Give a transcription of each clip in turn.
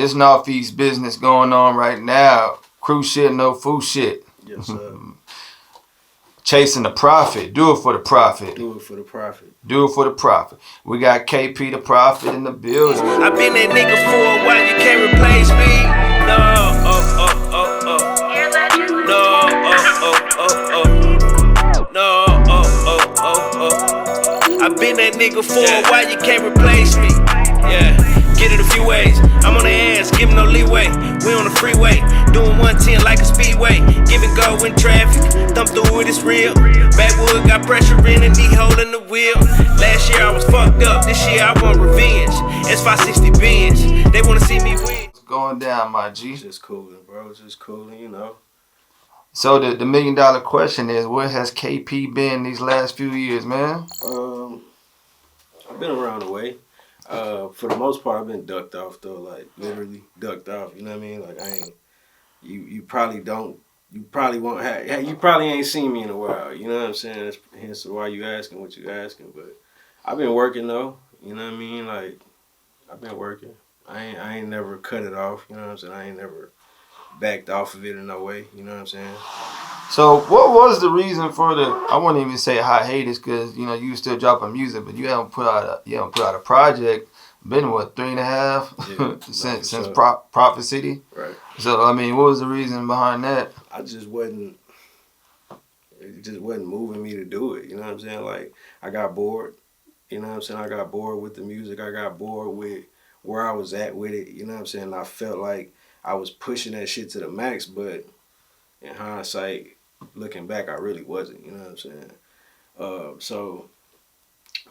it's Northeast business going on right now. Crew shit, no food shit. Yes, sir. Chasing the profit. Do it for the profit. Do it for the profit. Do it for the profit. We got KP the Prophet in the building. I've been that nigga for a while, you can't replace me. No, I've been that nigga for a while, you can't replace me. Yeah, get it a few ways. I'm on the ass, giving no leeway. We on the freeway, doing 110 like a speedway. Give and go in traffic, thumb through it, it's real. Backwood got pressure in and knee hole in the wheel. Last year I was fucked up, this year I want revenge. It's 560 Benz, they wanna see me win. What's going down, my G? Just cooling, bro. Just cooling, you know. So the $1 million question is, where has KP been these last few years, man? I've been around the way. For the most part, I've been ducked off though, like literally ducked off. You know what I mean? Like I ain't. You probably don't. You probably won't have. You probably ain't seen me in a while. You know what I'm saying? That's hence why you asking what you asking. But I've been working though. You know what I mean? Like I've been working. I ain't never cut it off. You know what I'm saying? I ain't never backed off of it in no way. You know what I'm saying? So what was the reason for the? I wouldn't even say hiatus because you know you still dropping music, but you haven't put out a project. Been what 3.5 since Prophet City. Right. So I mean, what was the reason behind that? I just wasn't. It just wasn't moving me to do it. You know what I'm saying? Like I got bored. You know what I'm saying? I got bored with the music. I got bored with where I was at with it. You know what I'm saying? I felt like I was pushing that shit to the max, but in hindsight, looking back, I really wasn't. You know what I'm saying? So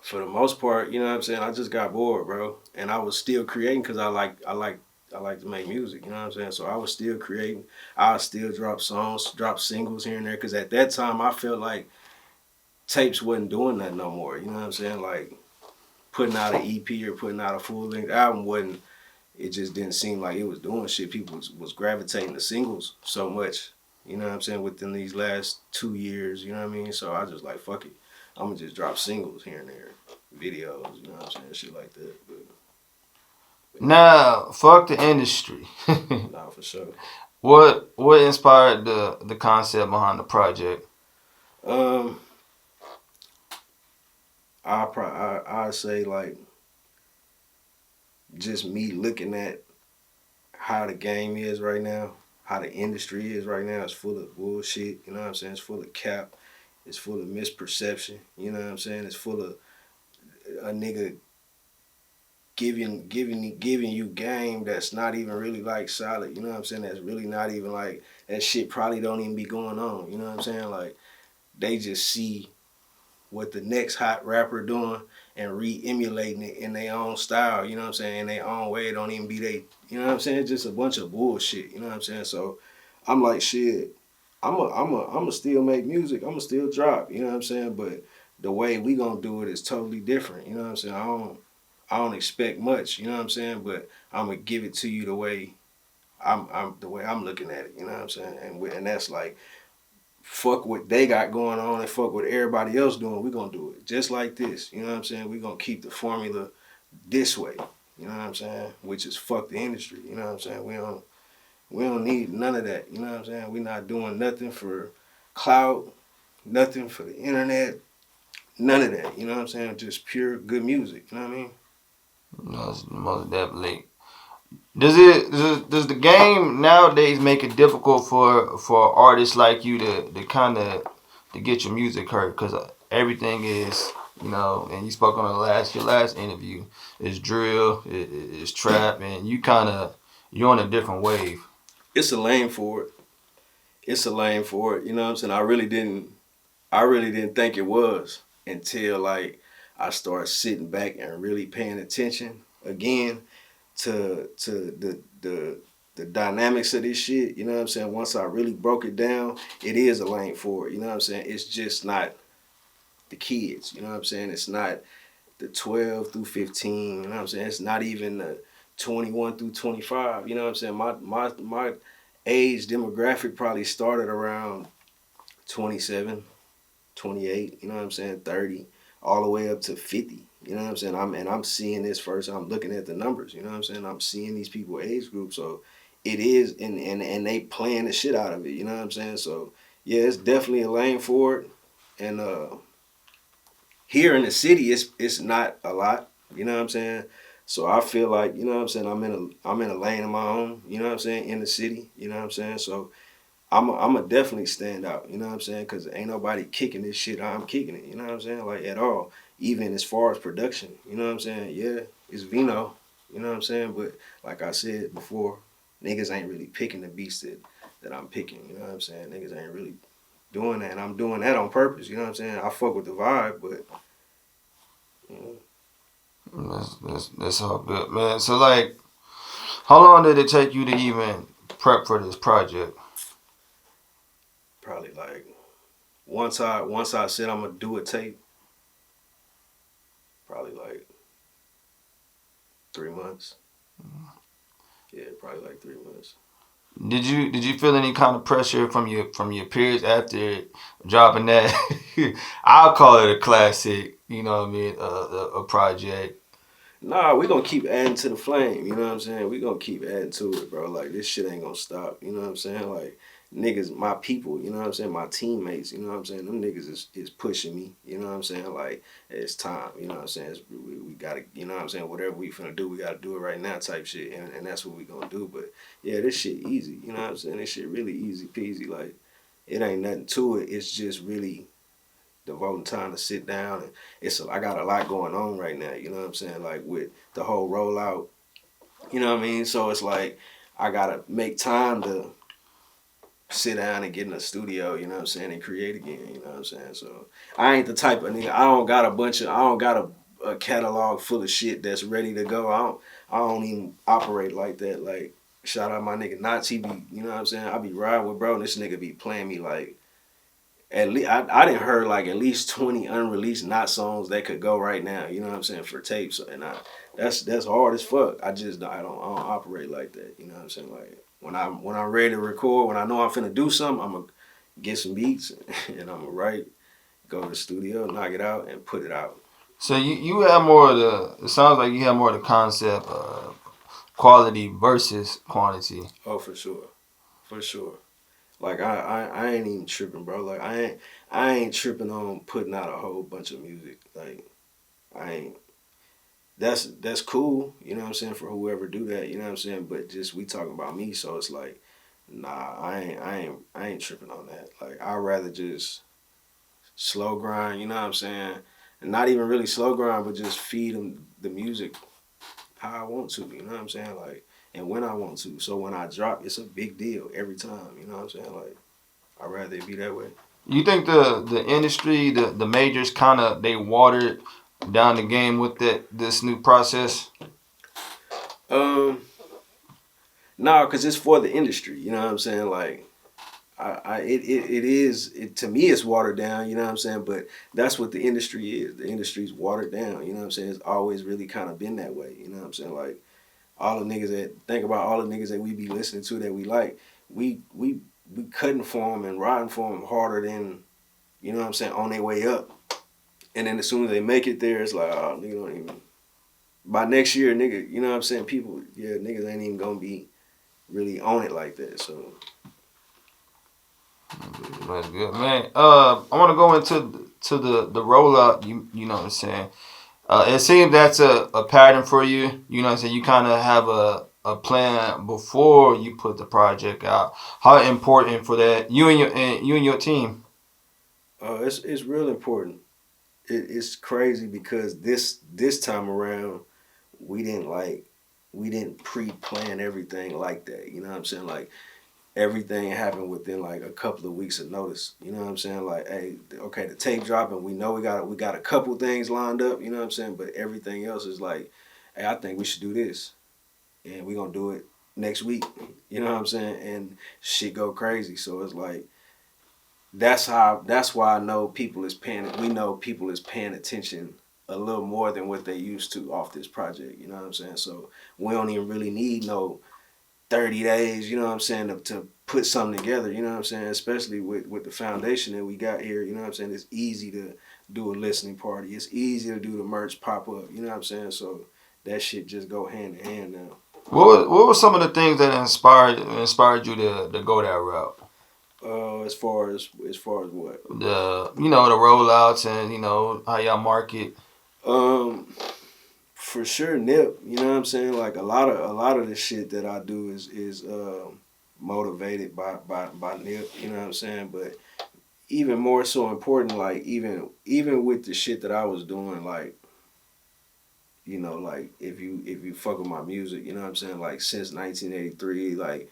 for the most part, you know what I'm saying, I just got bored, bro. And I was still creating because I like to make music. You know what I'm saying? So I was still creating. I still drop songs, drop singles here and there. Because at that time, I felt like tapes wasn't doing that no more. You know what I'm saying? Like putting out an EP or putting out a full length album wasn't. It just didn't seem like it was doing shit. People was gravitating to singles so much. You know what I'm saying? Within these last 2 years, you know what I mean? So I just like, fuck it. I'm going to just drop singles here and there. Videos, you know what I'm saying? Shit like that. But Now, fuck the industry. nah, for sure. What inspired the concept behind the project? I'd say like just me looking at how the game is right now, how the industry is right now. It's full of bullshit, you know what I'm saying? It's full of cap. It's full of misperception, you know what I'm saying? It's full of a nigga giving you game that's not even really like solid, you know what I'm saying? That's really not even like, that shit probably don't even be going on, you know what I'm saying? Like they just see what the next hot rapper doing and re-emulating it in their own style, you know what I'm saying? In their own way, it don't even be they, you know what I'm saying? It's just a bunch of bullshit, you know what I'm saying? So I'm like, shit, I'm still make music, I'ma still drop, you know what I'm saying? But the way we gonna do it is totally different, you know what I'm saying? I don't expect much, you know what I'm saying? But I'm gonna give it to you the way I'm looking at it, you know what I'm saying? And that's like, fuck what they got going on and fuck what everybody else doing. We're gonna do it just like this, you know what I'm saying? We're gonna keep the formula this way, you know what I'm saying? Which is fuck the industry, you know what I'm saying? We don't need none of that, you know what I'm saying? We're not doing nothing for clout, nothing for the internet, none of that, you know what I'm saying? Just pure good music, you know what I mean? Most definitely. Does the game nowadays make it difficult for artists like you to get your music heard? Because everything is, you know, and you spoke on your last interview, is drill, it's trap, and you're on a different wave. It's a lane for it. It's a lane for it. You know what I'm saying? I really didn't think it was until like I started sitting back and really paying attention again to the dynamics of this shit. You know what I'm saying? Once I really broke it down, it is a lane for it. You know what I'm saying? It's just not the kids. You know what I'm saying? It's not the 12 through 15. You know what I'm saying? It's not even the 21 through 25. You know what I'm saying? My age demographic probably started around 27, 28, you know what I'm saying, 30, all the way up to 50. You know what I'm saying? I'm seeing this first. I'm looking at the numbers. You know what I'm saying? I'm seeing these people age group. So it is, and they playing the shit out of it. You know what I'm saying? So yeah, it's definitely a lane for it. And here in the city, it's not a lot. You know what I'm saying? So I feel like, you know what I'm saying, I'm in a lane of my own. You know what I'm saying, in the city. You know what I'm saying? So I'm a definitely stand out. You know what I'm saying? Because ain't nobody kicking this shit. I'm kicking it. You know what I'm saying? Like at all. Even as far as production. You know what I'm saying? Yeah, it's Vino. You know what I'm saying? But like I said before, niggas ain't really picking the beats that I'm picking. You know what I'm saying? Niggas ain't really doing that. And I'm doing that on purpose. You know what I'm saying? I fuck with the vibe, but you know, That's all good, man. So like, how long did it take you to even prep for this project? probably like once I said I'm gonna do a tape, probably like 3 months. Yeah, probably like 3 months. Did you feel any kind of pressure from your peers after dropping that? I'll call it a classic. You know what I mean? A project. Nah, we gonna keep adding to the flame, you know what I'm saying? We gonna keep adding to it, bro. Like this shit ain't gonna stop, you know what I'm saying? Like niggas, my people, you know what I'm saying? My teammates, you know what I'm saying? Them niggas is pushing me, you know what I'm saying? Like it's time, you know what I'm saying? We gotta, you know what I'm saying? Whatever we finna do, we gotta do it right now type shit, and that's what we gonna do. But yeah, this shit easy, you know what I'm saying? This shit really easy peasy. Like it ain't nothing to it. It's just really devoting time to sit down, and I got a lot going on right now, you know what I'm saying, like with the whole rollout, you know what I mean? So it's like I gotta make time to sit down and get in the studio, you know what I'm saying, and create again, you know what I'm saying? So I ain't the type of nigga, I don't got a catalog full of shit that's ready to go. I don't even operate like that. Like shout out my nigga Knots, he be, you know what I'm saying, I be riding with bro, and this nigga be playing me like at least I didn't heard like at least 20 unreleased not songs that could go right now. You know what I'm saying, for tapes, and that's hard as fuck. I don't operate like that. You know what I'm saying? Like when I'm ready to record, when I know I'm finna do something, I'm gonna get some beats and I'm gonna write, go to the studio, knock it out, and put it out. So you have more of the. It sounds like you have more of the concept of quality versus quantity. Oh, for sure, for sure. Like I ain't even tripping, bro. Like I ain't tripping on putting out a whole bunch of music. Like I ain't. That's cool, you know what I'm saying, for whoever do that, you know what I'm saying. But just we talking about me, so it's like, nah, I ain't tripping on that. Like I'd rather just slow grind, you know what I'm saying, and not even really slow grind, but just feed them the music how I want to, you know what I'm saying, like, and when I want to. So when I drop, it's a big deal every time, you know what I'm saying. Like I'd rather it be that way. You think the industry, the majors, kind of they watered down the game with this new process? Um, nah, cause it's for the industry, you know what I'm saying, like. It is to me it's watered down, you know what I'm saying, but that's what the industry is. The industry's watered down, you know what I'm saying. It's always really kind of been that way, you know what I'm saying. Like all the niggas that think about all the niggas that we be listening to that we like, we cutting for them and riding for them harder than, you know what I'm saying, on their way up. And then as soon as they make it there, it's like, oh, nigga don't even. By next year, nigga, you know what I'm saying, people, yeah, niggas ain't even gonna be really on it like that. So That's good, man. I want to go into the rollout. You know what I'm saying. It seems that's a pattern for you. You know what I'm saying. You kind of have a plan before you put the project out. How important for that you and your team? it's real important. It's crazy because this time around we didn't pre-plan everything like that. You know what I'm saying? Like everything happened within like a couple of weeks of notice. You know what I'm saying? Like, hey, okay, the tape dropping, we know we got a couple things lined up. You know what I'm saying? But everything else is like, hey, I think we should do this, and we're gonna do it next week. You know what I'm saying? And shit go crazy. So it's like that's why I know people is paying. We know people is paying attention a little more than what they used to off this project. You know what I'm saying? So we don't even really need no 30 days, you know what I'm saying, to put something together, you know what I'm saying, especially with the foundation that we got here, you know what I'm saying. It's easy to do a listening party. It's easy to do the merch pop up. You know what I'm saying? So that shit just go hand in hand now. What were some of the things that inspired you to go that route? As far as what? The rollouts and how y'all market. Um, for sure, Nip. You know what I'm saying? Like a lot of the shit that I do is motivated by Nip. You know what I'm saying? But even more so important, like even with the shit that I was doing, like like if you fuck with my music, you know what I'm saying? Like since 1983, like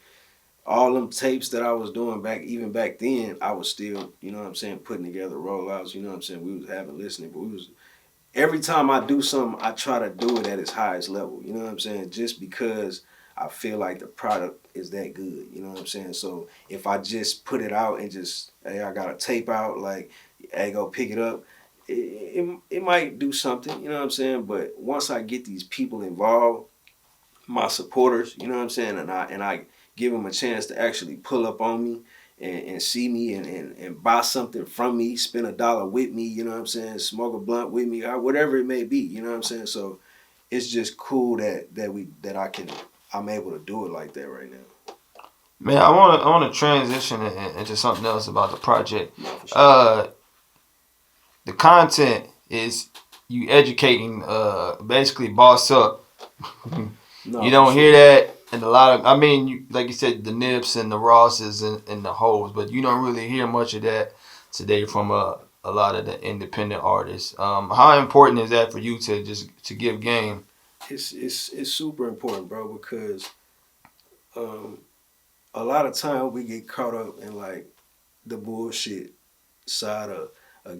all them tapes that I was doing even back then, I was still, you know what I'm saying, putting together rollouts. You know what I'm saying? We was having listening, but we was every time I do something, I try to do it at its highest level. You know what I'm saying? Just because I feel like the product is that good. You know what I'm saying? So if I just put it out and just, hey, I got a tape out, like, hey, go pick it up, it might do something. You know what I'm saying? But once I get these people involved, my supporters, you know what I'm saying, and I give them a chance to actually pull up on me and see me and buy something from me, spend $1 with me, you know what I'm saying, smoke a blunt with me, or whatever it may be, you know what I'm saying. So it's just cool I'm able to do it like that right now. Man, I want to transition into something else about the project. No, for sure. The content is you educating, basically boss up. No, You don't for hear sure. that in a lot of. I mean, like you said, the Nips and the Rosses and the Hoes, but you don't really hear much of that today from a lot of the independent artists. How important is that for you to give game? It's super important, bro, because um, a lot of time we get caught up in like the bullshit side of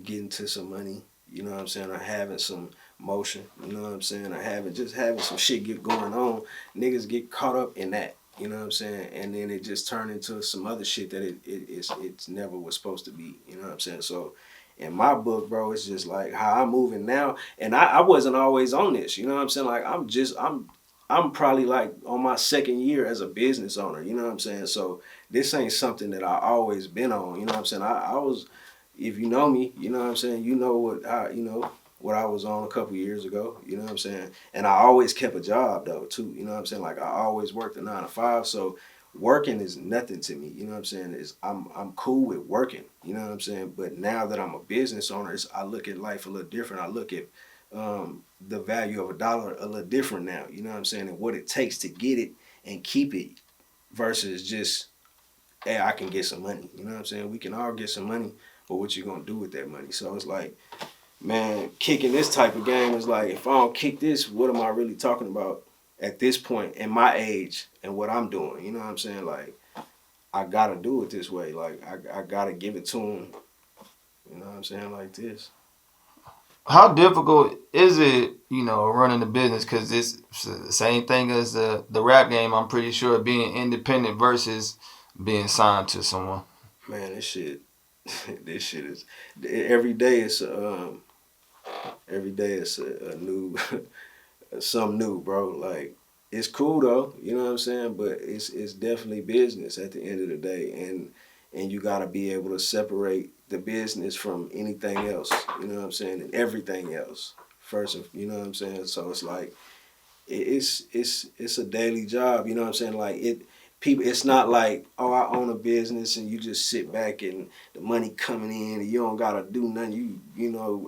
getting to some money, you know what I'm saying, or having some motion, you know what I'm saying, or having some shit get going on. Niggas get caught up in that, you know what I'm saying, and then it just turned into some other shit that it's never was supposed to be, you know what I'm saying. So in my book, bro, it's just like how I'm moving now, and I wasn't always on this, you know what I'm saying. Like I'm probably like on my second year as a business owner, you know what I'm saying. So this ain't something that I always been on, you know what I'm saying. I was, if you know me, you know what I'm saying, you know what I was on a couple years ago, you know what I'm saying. And I always kept a job though too, you know what I'm saying. Like I always worked a 9 to 5, so working is nothing to me, you know what I'm saying. Is I'm cool with working, you know what I'm saying. But now that I'm a business owner, I look at life a little different. I look at the value of $1 a little different now, you know what I'm saying, and what it takes to get it and keep it versus just, hey, I can get some money. You know what I'm saying? We can all get some money, but what you gonna do with that money? So it's like, man, kicking this type of game is like, if I don't kick this, what am I really talking about at this point in my age and what I'm doing? You know what I'm saying? Like, I gotta do it this way. Like, I gotta give it to them. You know what I'm saying? Like this. How difficult is it, running a business? Because it's the same thing as the rap game. I'm pretty sure being independent versus being signed to someone. Man, this shit is every day. Every day it's a new something new, bro. Like it's cool though, you know what I'm saying? But it's definitely business at the end of the day, and you gotta be able to separate the business from anything else, you know what I'm saying, and everything else first, you know what I'm saying? So it's like it's a daily job, you know what I'm saying? Like people, it's not like, oh, I own a business and you just sit back and the money coming in and you don't gotta do nothing,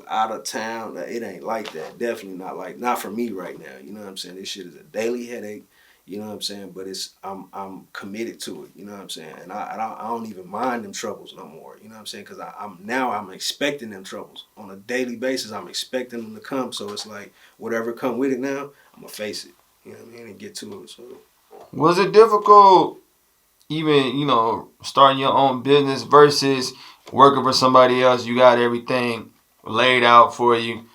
out of town. It ain't like that. Definitely not for me right now. You know what I'm saying? This shit is a daily headache. You know what I'm saying? But I'm committed to it. You know what I'm saying? And I don't even mind them troubles no more. You know what I'm saying? Because I'm expecting them troubles on a daily basis. I'm expecting them to come. So it's like whatever come with it now, I'm gonna face it. You know what I mean? And get to it. So Was it difficult, even starting your own business versus working for somebody else? You got everything laid out for you.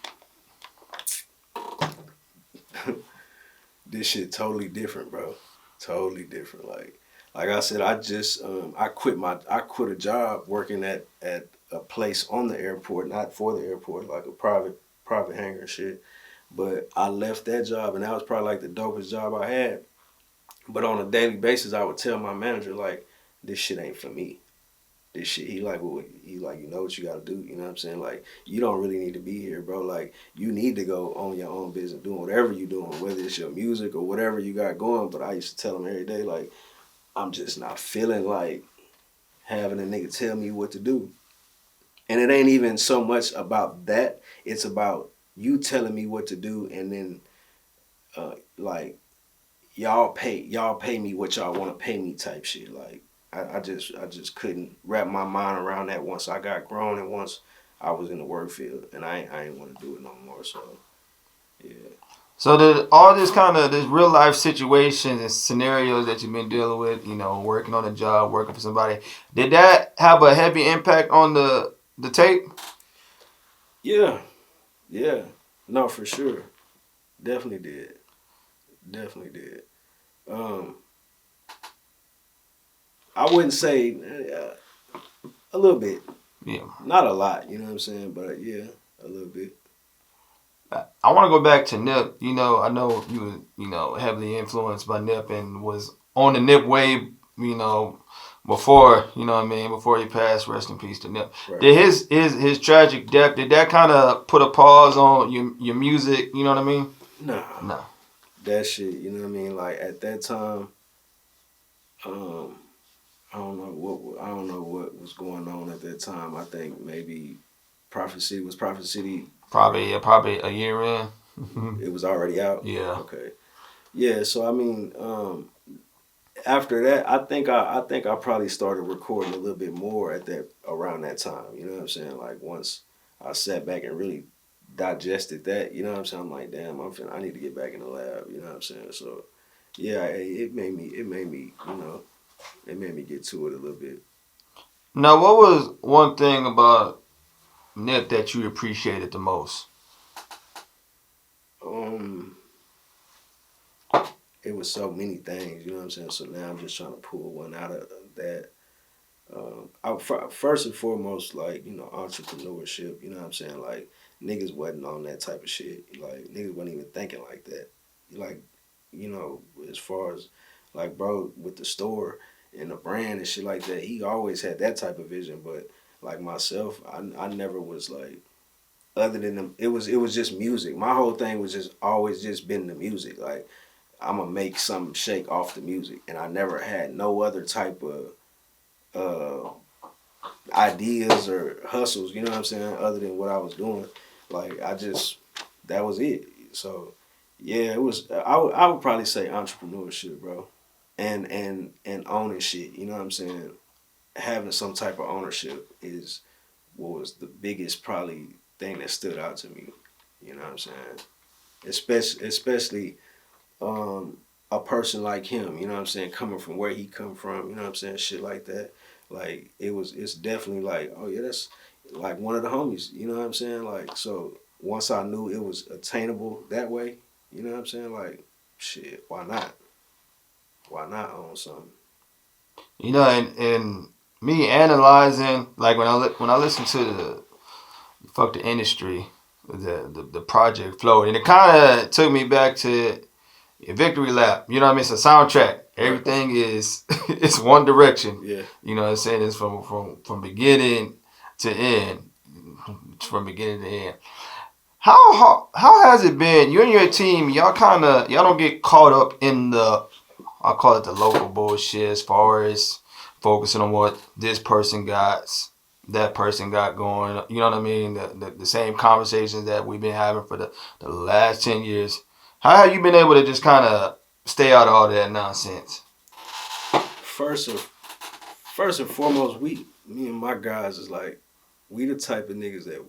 this shit totally different, bro. Totally different. Like I said, I quit a job working at a place on the airport, not for the airport, like a private hangar and shit. But I left that job, and that was probably like the dopest job I had. But on a daily basis, I would tell my manager like, this shit ain't for me. this shit. He like, well, he like, you know what you gotta do. You know what I'm saying? Like, you don't really need to be here, bro. Like, you need to go on your own business, doing whatever you doing, whether it's your music or whatever you got going. But I used to tell him every day, like, I'm just not feeling like having a nigga tell me what to do. And it ain't even so much about that. It's about you telling me what to do, and then like y'all pay me what y'all want to pay me type shit. Like I just couldn't wrap my mind around that once I got grown and once I was in the work field, and I ain't want to do it no more. So yeah. So all this kind of this real life situations and scenarios that you've been dealing with, you know, working on a job, working for somebody, did that have a heavy impact on the tape? Yeah, yeah, no, for sure, definitely did, definitely did. Um, I wouldn't say a little bit, Yeah. not a lot, you know what I'm saying, but yeah, a little bit. I want to go back to Nip. You know, I know you were, you know, heavily influenced by Nip and was on the Nip wave, you know, before, you know what I mean, before he passed. Rest in peace to Nip. Right. Did his tragic death, did that kind of put a pause on your music, you know what I mean? Nah, No. that shit, you know what I mean. Like at that time, um, I don't know what was going on at that time. I think maybe Prophet City. Probably a year in. It was already out. Yeah. Okay. Yeah. So I mean, after that, I think I probably started recording a little bit more at that around that time. You know what I'm saying? Like once I sat back and really digested that, you know what I'm saying? I'm like, damn, I need to get back in the lab. You know what I'm saying? So yeah, it made me, you know, it made me get to it a little bit. Now, what was one thing about Nip that you appreciated the most? Um, it was so many things, you know what I'm saying? So now I'm just trying to pull one out of that. First and foremost, like, you know, entrepreneurship, you know what I'm saying? Like, niggas wasn't on that type of shit. Like, niggas wasn't even thinking like that. Like, you know, as far as, like, bro, with the store and the brand and shit like that, he always had that type of vision. But, like, myself, I never was, like, other than them, it was just music. My whole thing was just always just been the music. Like, I'm gonna make something shake off the music. And I never had no other type of, uh, ideas or hustles, you know what I'm saying, other than what I was doing. Like that was it. So yeah, it was I would probably say entrepreneurship, bro. And owning shit, you know what I'm saying? Having some type of ownership is what was the biggest probably thing that stood out to me. You know what I'm saying? Especially a person like him, you know what I'm saying, coming from where he come from, you know what I'm saying, shit like that. Like it's definitely like, oh yeah, that's like one of the homies, you know what I'm saying? Like, so once I knew it was attainable that way, you know what I'm saying? Like, shit, why not? Why not own something? You know, and me analyzing, like when I listen to the FUXX THA INDUSTRY, the project flow, and it kind of took me back to Victory Lap. You know what I mean? It's a soundtrack. Everything is it's one direction. Yeah. You know what I'm saying? It's from beginning to end. From beginning to end. How has it been? You and your team, y'all don't get caught up in the, I call it the local bullshit, as far as focusing on what this person got, that person got going. You know what I mean? The same conversations that we've been having for the last 10 years. How have you been able to just kind of stay out of all that nonsense? First and foremost, me and my guys is like, we the type of niggas that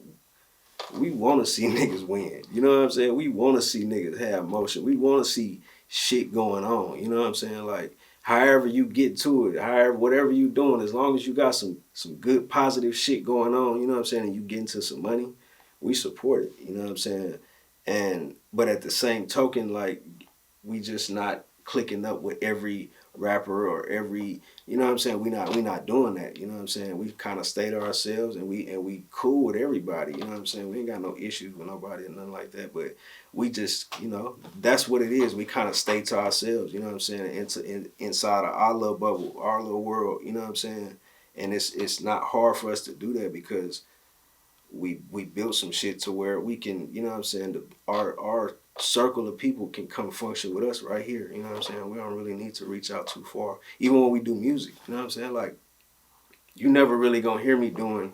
we want to see niggas win. You know what I'm saying? We want to see niggas have motion. We want to see shit going on. You know what I'm saying? Like, however you get to it, however, whatever you doing, as long as you got some good positive shit going on, you know what I'm saying, and you get into some money, we support it. You know what I'm saying? But at the same token, like, we just not clicking up with every rapper or every, you know what I'm saying, we not doing that, you know what I'm saying. We kind of stay to ourselves, and we cool with everybody, you know what I'm saying. We ain't got no issues with nobody or nothing like that, but we just, you know, that's what it is. We kind of stay to ourselves, you know what I'm saying, inside of our little bubble, our little world, you know what I'm saying. And it's not hard for us to do that because we built some shit to where we can, you know what I'm saying, our circle of people can come function with us right here. You know what I'm saying? We don't really need to reach out too far. Even when we do music, you know what I'm saying? Like, you never really gonna hear me doing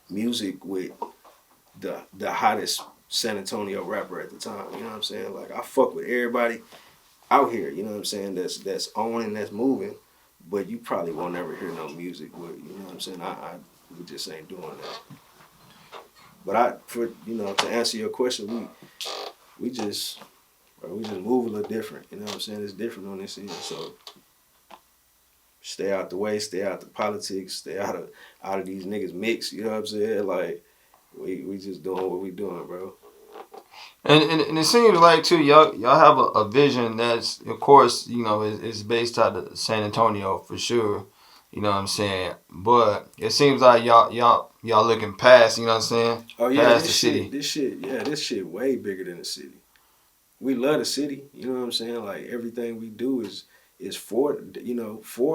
music with the hottest San Antonio rapper at the time. You know what I'm saying? Like, I fuck with everybody out here, you know what I'm saying, that's on and that's moving, but you probably won't ever hear no music with, you know what I'm saying? We just ain't doing that. But to answer your question, we just move a little different. You know what I'm saying? It's different on this end. So stay out the way, stay out the politics, stay out of these niggas mix. You know what I'm saying? Like we just doing what we doing, bro. And it seems like too y'all have a vision that's, of course, is based out of San Antonio for sure. You know what I'm saying? But it seems like y'all looking past, you know what I'm saying? Oh yeah, past the city. This shit way bigger than the city. We love the city, you know what I'm saying? Like everything we do is for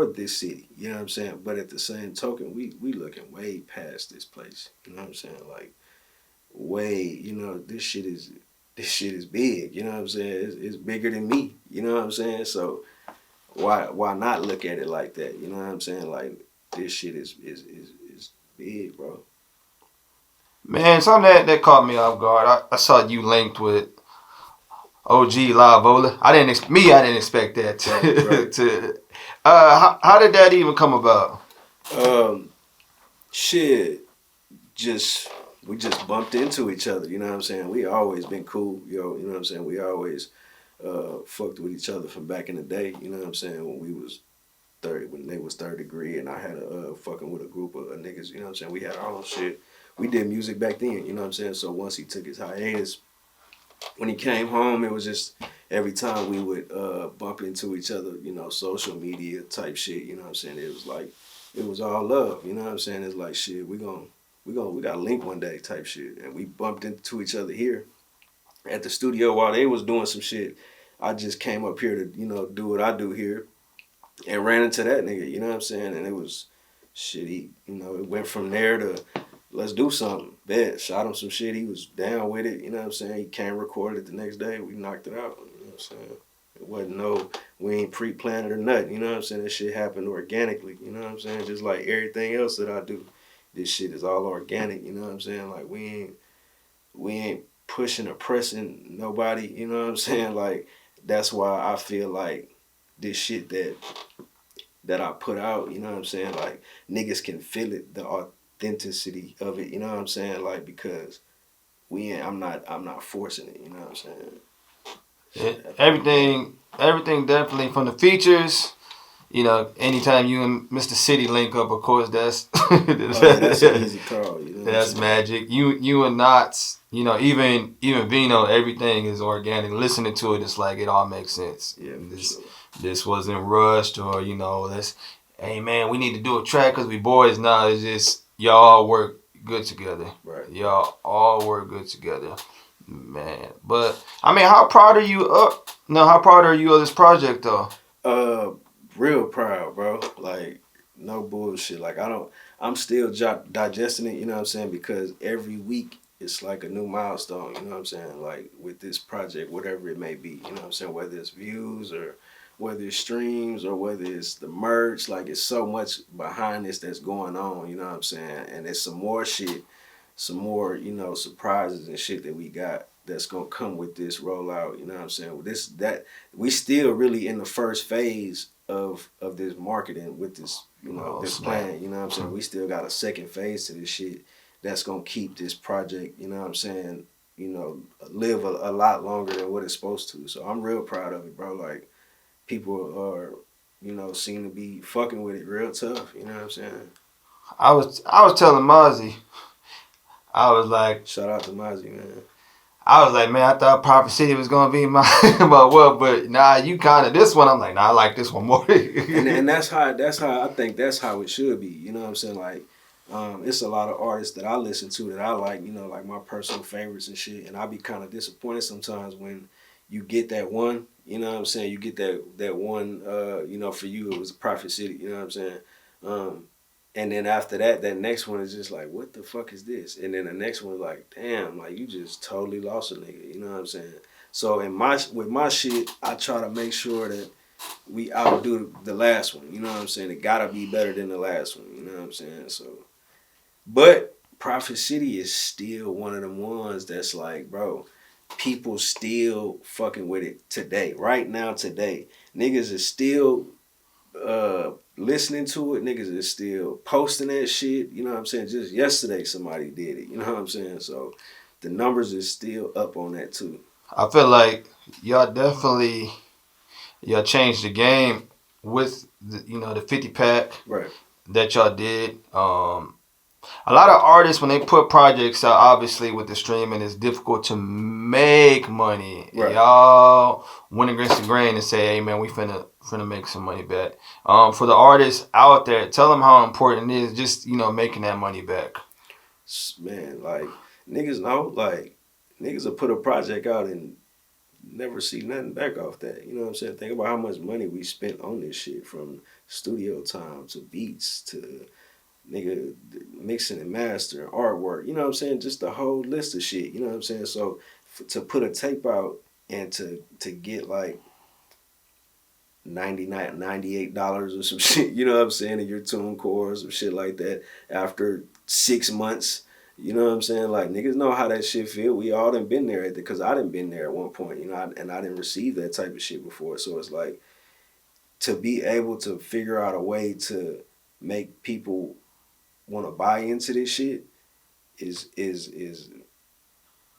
this city, you know what I'm saying? But at the same token, we looking way past this place. You know what I'm saying? Like way, this shit is big, you know what I'm saying? It's bigger than me, you know what I'm saying? So why not look at it like that? You know what I'm saying? Like this shit is big, bro. Man, something that caught me off guard. I saw you linked with OG Lavola. I didn't expect that. Right. How did that even come about? Shit, we just bumped into each other. You know what I'm saying? We always been cool, yo. You know what I'm saying? We always fucked with each other from back in the day. You know what I'm saying? When they was third degree, and I had a fucking with a group of niggas. You know what I'm saying? We had our own shit. We did music back then. You know what I'm saying? So once he took his hiatus, when he came home, it was just every time we would bump into each other, social media type shit, you know what I'm saying? It was like, it was all love, you know what I'm saying? It's like, shit, we got link one day type shit. And we bumped into each other here at the studio while they was doing some shit. I just came up here to, do what I do here and ran into that nigga, you know what I'm saying? And it was shit, it went from there to let's do something. Bet, shot him some shit. He was down with it. You know what I'm saying? He came recorded it the next day. We knocked it out. You know what I'm saying? It wasn't we ain't pre-planned it or nothing. You know what I'm saying? That shit happened organically. You know what I'm saying? Just like everything else that I do. This shit is all organic. You know what I'm saying? Like we ain't pushing or pressing nobody. You know what I'm saying? Like that's why I feel like this shit that I put out, you know what I'm saying? Like niggas can feel it, the authenticity of it, you know what I'm saying? Like because I'm not forcing it, you know what I'm saying? Everything definitely from the features. Anytime you and Mr. City link up, of course, that's that's an easy call. You know that's magic. You and Knots, even Vino, everything is organic. Listening to it, it's like it all makes sense. Yeah, this wasn't rushed or hey man, we need to do a track because we boys. Now it's just y'all all work good together. Right. Y'all all work good together, man. But I mean, how proud are you of this project though? Real proud, bro. Like no bullshit. Like I'm still digesting it. You know what I'm saying? Because every week it's like a new milestone. You know what I'm saying? Like with this project, whatever it may be. You know what I'm saying? Whether it's views or whether it's streams or whether it's the merch, like it's so much behind this that's going on, you know what I'm saying? And there's some more shit, some more, surprises and shit that we got that's gonna come with this rollout, you know what I'm saying? We still really in the first phase of this marketing with this, this plan, you know what I'm saying? We still got a second phase to this shit that's gonna keep this project, you know what I'm saying, live a lot longer than what it's supposed to. So I'm real proud of it, bro. Like people are, seem to be fucking with it real tough. You know what I'm saying? I was telling Mozzie, I was like, shout out to Mozzie, man. I was like, man, I thought Prophet City was gonna be my but nah, you kind of this one. I'm like, nah, I like this one more. and that's how I think that's how it should be. You know what I'm saying? Like, it's a lot of artists that I listen to that I like. Like my personal favorites and shit. And I be kind of disappointed sometimes when you get that one. You know what I'm saying? You get that one, for you, it was a Prophet City, you know what I'm saying? And then after that, that next one is just like, what the fuck is this? And then the next one is like, damn, like you just totally lost a nigga. You know what I'm saying? So with my shit, I try to make sure that we outdo the last one. You know what I'm saying? It gotta be better than the last one. You know what I'm saying? So, but Prophet City is still one of them ones that's like, bro, people still fucking with it today. Right now, today, niggas is still listening to it. Niggas is still posting that shit. You know what I'm saying? Just yesterday somebody did it. You know what I'm saying? So the numbers is still up on that too. I feel like y'all definitely changed the game with the 50 pack Right. that y'all did. A lot of artists, when they put projects out, obviously with the streaming, it's difficult to make money. Right. Y'all went against the grain and say, "Hey man, we finna make some money back." For the artists out there, tell them how important it is just making that money back. Man, like niggas know, like niggas will put a project out and never see nothing back off that. You know what I'm saying? Think about how much money we spent on this shit, from studio time to beats to nigga mixing and mastering, artwork. You know what I'm saying? Just a whole list of shit. You know what I'm saying? So to put a tape out and to get like $98 or some shit, you know what I'm saying, in your TuneCore or some shit like that after 6 months. You know what I'm saying? Like, niggas know how that shit feel. We all done been there, because I done been there at one point, and I didn't receive that type of shit before. So it's like, to be able to figure out a way to make people want to buy into this shit is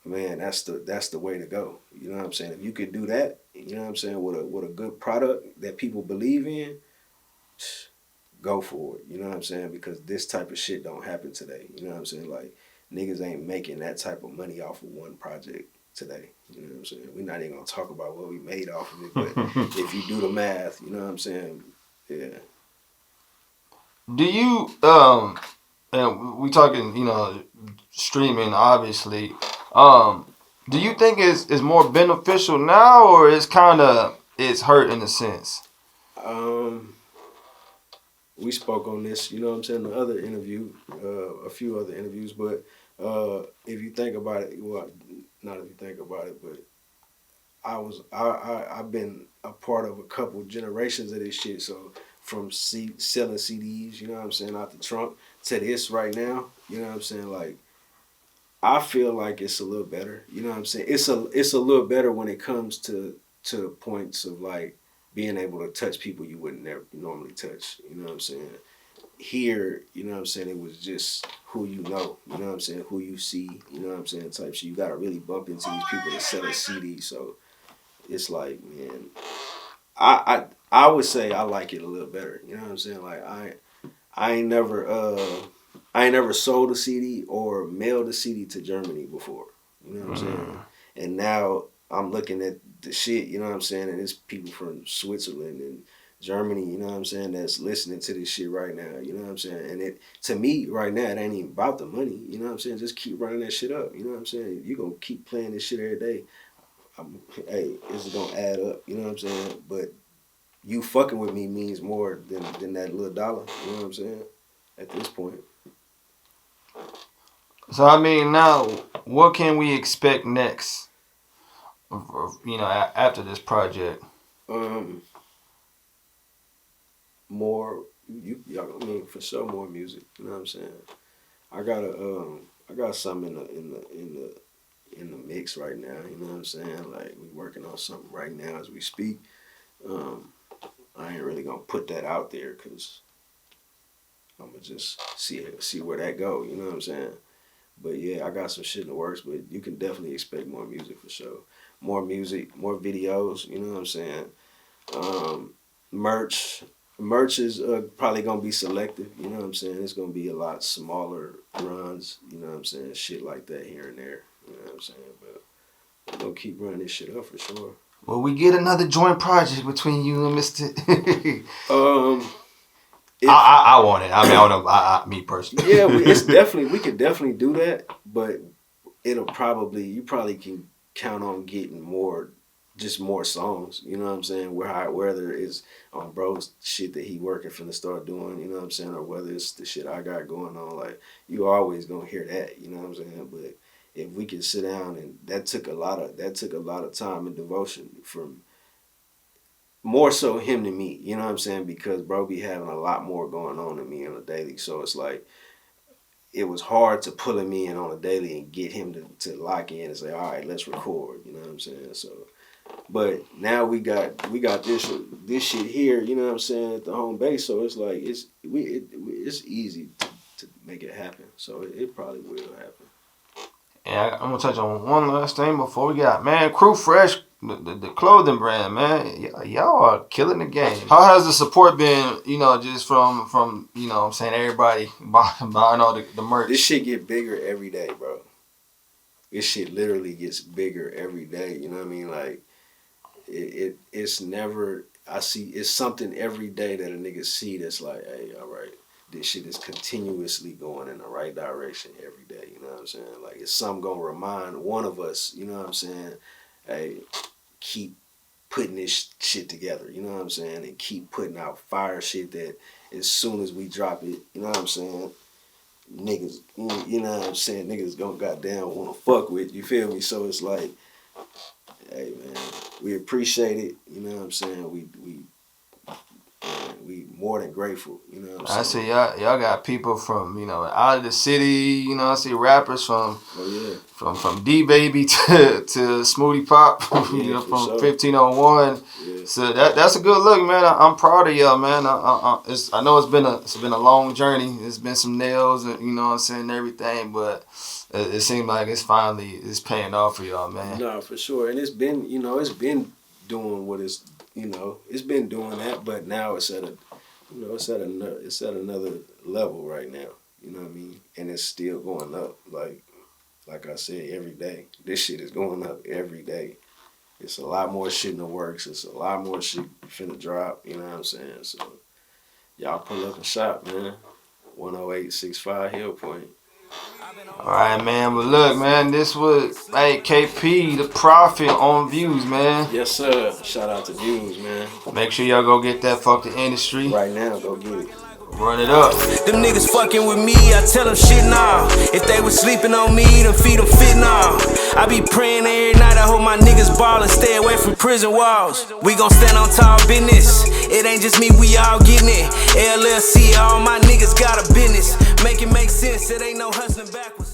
man, that's the way to go. You know what I'm saying? If you could do that, you know what I'm saying, with a good product that people believe in, go for it. You know what I'm saying? Because this type of shit don't happen today. You know what I'm saying? Like, niggas ain't making that type of money off of one project today. You know what I'm saying? We're not even gonna talk about what we made off of it, but if you do the math, you know what I'm saying? Yeah. Do you and we talking streaming obviously, do you think it's more beneficial now, or it's hurt in a sense? We spoke on this, you know what I'm saying, the other interview, a few other interviews, but if you think about it, well, not if you think about it, but I've been a part of a couple generations of this shit. So from selling CDs, you know what I'm saying, out the trunk to this right now, you know what I'm saying, like, I feel like it's a little better. You know what I'm saying? It's a little better when it comes to points of like being able to touch people you wouldn't never normally touch. You know what I'm saying? Here, you know what I'm saying, it was just who you know. You know what I'm saying? Who you see. You know what I'm saying? Type shit. You gotta really bump into these people that sell a CD. So it's like, man, I would say I like it a little better. You know what I'm saying? Like, I ain't never sold a CD or mailed a CD to Germany before. You know what I'm saying? And now I'm looking at the shit, you know what I'm saying? And it's people from Switzerland and Germany, you know what I'm saying, that's listening to this shit right now, you know what I'm saying? And it, to me, right now, it ain't even about the money, you know what I'm saying? Just keep running that shit up, you know what I'm saying? You gonna keep playing this shit every day. Hey, it's gonna add up, you know what I'm saying? But you fucking with me means more than that little dollar, you know what I'm saying? At this point. So I mean, now what can we expect next? After this project. More, y'all. I mean, for sure, more music. You know what I'm saying? I got something in the mix right now. You know what I'm saying? Like, we working on something right now as we speak. I ain't really gonna put that out there because I'm gonna just see where that go. You know what I'm saying? But yeah, I got some shit in the works. But you can definitely expect more music for sure. More music, more videos. You know what I'm saying? Merch is probably gonna be selective. You know what I'm saying? It's gonna be a lot smaller runs. You know what I'm saying? Shit like that here and there. You know what I'm saying? But I'm gonna keep running this shit up for sure. Will we get another joint project between you and Mr. I want it. I mean, I don't know. Me personally. Yeah, we could definitely do that, but you probably can count on getting more just more songs, you know what I'm saying? Whether it's on bro's shit that he working finna start doing, you know what I'm saying, or whether it's the shit I got going on, like you always gonna hear that, you know what I'm saying? But if we can sit down, and that took a lot of time and devotion from more so him than me, you know what I'm saying? Because bro be having a lot more going on than me on a daily, so it's like it was hard to pull him in on a daily and get him to lock in and say, all right, let's record, you know what I'm saying? So, but now we got this shit here, you know what I'm saying, at the home base, so it's like it's easy to make it happen, so it probably will happen. And I'm gonna touch on one last thing before we got, man, Crew Fresh, the clothing brand, man, y'all are killing the game. How has the support been, you know, just from you know what I'm saying, everybody buying all the merch? This shit get bigger every day, bro. This shit literally gets bigger every day, you know what I mean? Like, it's never, it's something every day that a nigga see that's like, hey, all right, this shit is continuously going in the right direction every day, you know what I'm saying? Like, it's something gonna remind one of us, you know what I'm saying, hey, keep putting this shit together, you know what I'm saying, and keep putting out fire shit that as soon as we drop it, you know what I'm saying, niggas, you know what I'm saying, niggas gonna goddamn wanna fuck with, you feel me? So it's like, hey man, we appreciate it, you know what I'm saying, we more than grateful, you know what I'm saying. I see y'all got people from, you know, out of the city, you know, I see rappers from from D Baby to Smoothie Pop, you know, from 1501. Yeah. So that's a good look, man. I'm proud of y'all, man. I know it's been a long journey. It's been some nails and, you know what I'm saying, and everything, but it seems like it's paying off for y'all, man. No, for sure. And it's been doing what it's been doing that, but now it's at another level right now. You know what I mean? And it's still going up. Like I said, every day. This shit is going up every day. It's a lot more shit in the works. It's a lot more shit finna drop. You know what I'm saying? So y'all pull up and shop, man. 10865 Hill Point. Alright, man, but look, man, this was KP, the Prophet on Views, man. Yes, sir. Shout out to Views, man. Make sure y'all go get that FUXX THA Industry. Right now, go get it. Run it up. Them niggas fucking with me, I tell them shit now. If they was sleeping on me, them feet them fit now. I be praying every night, I hope my niggas ball and stay away from prison walls. We gon' stand on tall business. It ain't just me, we all getting it. LLC, all my niggas got a business. Make it make sense, it ain't no hustling backwards.